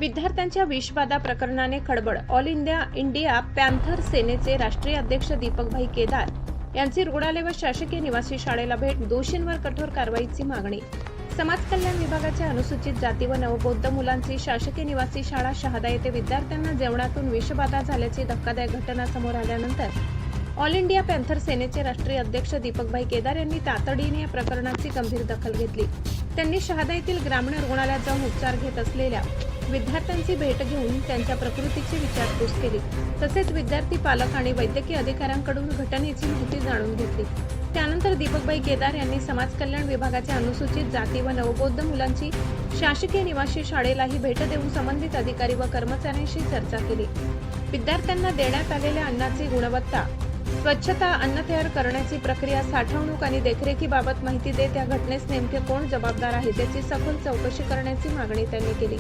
विद्यार्थ्यांच्या विषबाधा प्रकरणाने खळबळ. ऑल इंडिया पॅन्थर सेनेचे राष्ट्रीय अध्यक्ष दीपकभाई केदार यांची रुग्णालय व शासकीय निवासी शाळेला भेट. दोषींवर कठोर कारवाईची मागणी. समाज कल्याण विभागाच्या अनुसूचित जाती व नवबौद्ध मुलांची शासकीय निवासी शाळा शहादा येथे विद्यार्थ्यांना जेवणातून विषबाधा झाल्याची धक्कादायक घटना समोर आल्यानंतर ऑल इंडिया पॅन्थर सेनेचे राष्ट्रीय अध्यक्ष दीपकभाई केदार यांनी तातडीने या प्रकरणाची गंभीर दखल घेतली. त्यांनी शहादा येथील ग्रामीण रुग्णालयात जाऊन उपचार घेत असलेल्या विद्यार्थ्यांची भेट घेऊन त्यांच्या प्रकृतीची विचारपूस केली. तसेच विद्यार्थी पालक आणि वैद्यकीय अधिकाऱ्यांकडून घटनेची माहिती जाणून घेतली. त्यानंतर दीपकभाई केदार यांनी समाज कल्याण विभागाच्या अनुसूचित जाती व नवबौद्ध मुलांची शासकीय निवासी शाळेलाही भेट देऊन संबंधित अधिकारी व कर्मचाऱ्यांशी चर्चा केली. विद्यार्थ्यांना देण्यात आलेल्या अन्नाची गुणवत्ता, स्वच्छता, अन्न तयार करण्याची प्रक्रिया, साठवणूक आणि देखरेखीबाबत माहिती देत या घटनेस नेमके कोण जबाबदार आहे त्याची सखोल चौकशी करण्याची मागणी त्यांनी केली.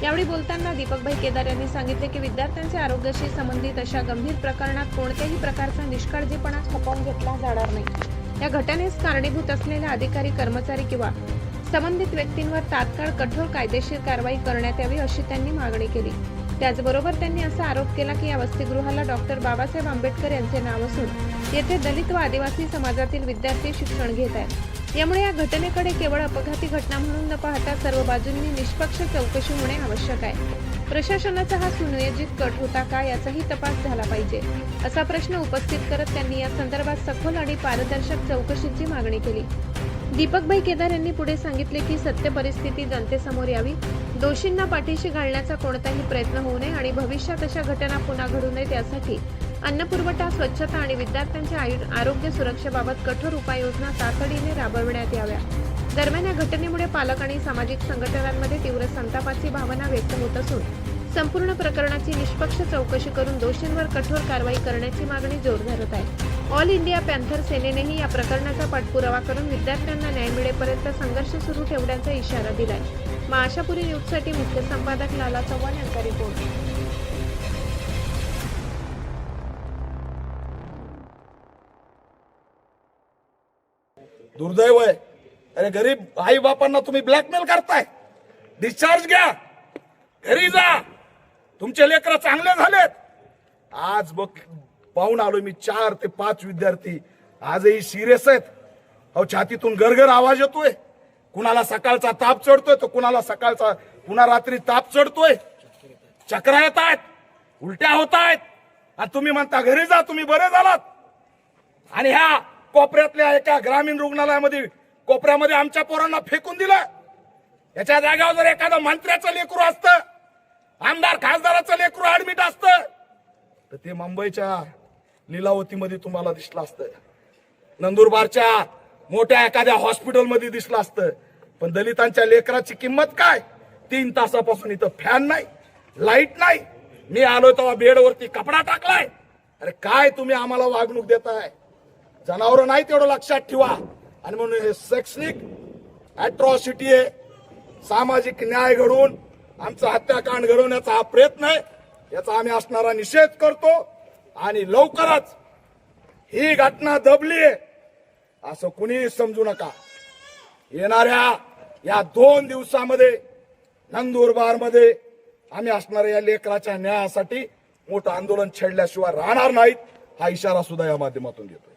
यावेळी बोलताना दीपकभाई केदार यांनी सांगितले की विद्यार्थ्यांच्या आरोग्याशी संबंधित अशा गंभीर प्रकरणात कोणत्याही प्रकारचा निष्काळजीपणा खपवून घेतला जाणार नाही. या घटनेस कारणीभूत असलेल्या अधिकारी, कर्मचारी किंवा संबंधित व्यक्तींवर तात्काळ कठोर कायदेशीर कारवाई करण्यात यावी अशी त्यांनी मागणी केली. त्याचबरोबर त्यांनी असा आरोप केला की या वसतिगृहाला डॉक्टर बाबासाहेब आंबेडकर यांचे नाव असून येथे दलित व आदिवासी समाजातील विद्यार्थी शिक्षण घेत आहेत. यामुळे या घटनेकडे केवळ अपघाती घटना म्हणून न पाहता सर्व बाजूंनी निष्पक्ष चौकशी होणे आवश्यक आहे. प्रशासनाचा हा सुनियोजित कट होता का याचाही तपास झाला पाहिजे असा प्रश्न उपस्थित करत त्यांनी या संदर्भात सखोल आणि पारदर्शक चौकशीची मागणी केली. दीपकभाई केदार यांनी पुढे सांगितले की सत्य परिस्थिती जनतेसमोर यावी, दोषींना पाठीशी घालण्याचा कोणताही प्रयत्न होऊ नये आणि भविष्यात अशा घटना पुन्हा घडू नयेत यासाठी अन्न पुरवठा, स्वच्छता आणि विद्यार्थ्यांच्या आरोग्य सुरक्षेबाबत कठोर उपाययोजना तातडीने राबविण्यात याव्या. दरम्यान या घटनेमुळे पालक आणि सामाजिक संघटनांमध्ये तीव्र संतापाची भावना व्यक्त होत असून संपूर्ण प्रकरणाची निष्पक्ष चौकशी करून दोषींवर कठोर कारवाई करण्याची मागणी जोर धरत आहे. ऑल इंडिया पॅन्थर सेनेनेही या प्रकरणाचा पाठपुरावा करून विद्यार्थ्यांना न्याय मिळेपर्यंत संघर्ष सुरू ठेवण्याचा इशारा दिलाय. आशापुरी न्यूजसाठी मुख्य संपादक लाला चव्हाण यांचा रिपोर्ट. दुर्दैव आहे. अरे गरीब आई बापांना तुम्ही ब्लॅकमेल करताय. डिस्चार्ज घ्या, घरी जा, तुमचे लेकरं चांगले झालेत. आज बघ पाहून आलो मी 4 ते 5 विद्यार्थी आजही सिरियस आहेत. अहो छातीतून गरगर आवाज येतोय. कुणाला सकाळचा ताप चढतोय तर कुणाला पुन्हा रात्री ताप चढतोय. चक्रा येत आहेत, उलट्या होत आहेत. आणि तुम्ही म्हणता घरी जा, तुम्ही बरे झालात. आणि ह्या कोपऱ्यातल्या एका ग्रामीण रुग्णालयामध्ये कोपऱ्यामध्ये आमच्या पोरांना फेकून दिलं. याच्या जागेवर जर एखादं मंत्र्याचं लेकरू असतं, आमदार खासदाराचं लेकरू ऍडमिट असतं तर ते मुंबईच्या लीलावतीमध्ये तुम्हाला दिसलं असतं, नंदुरबारच्या मोठ्या एखाद्या हॉस्पिटलमध्ये दिसलं असतं. पण दलितांच्या लेकराची किंमत काय? 3 तासापासून इथं फॅन नाही, लाईट नाही. मी आलो तेव्हा बेडवरती कपडा टाकलाय. अरे काय तुम्ही आम्हाला वागणूक देताय? जनावर नाही तेवढं लक्षात ठेवा. आणि म्हणून हे शैक्षणिक अॅट्रॉसिटी आहे. सामाजिक न्याय घडवून आमचा हत्याकांड घडवण्याचा हा प्रयत्न आहे. याचा आम्ही असणारा निषेध करतो. आणि लवकरच ही घटना दबली आहे असं कुणी समजू नका. येणाऱ्या या 2 दिवसामध्ये नंदुरबारमध्ये आम्ही असणाऱ्या या लेकराच्या न्यायासाठी मोठं आंदोलन छेडल्याशिवाय राहणार नाहीत. हा इशारा सुद्धा या माध्यमातून देतो.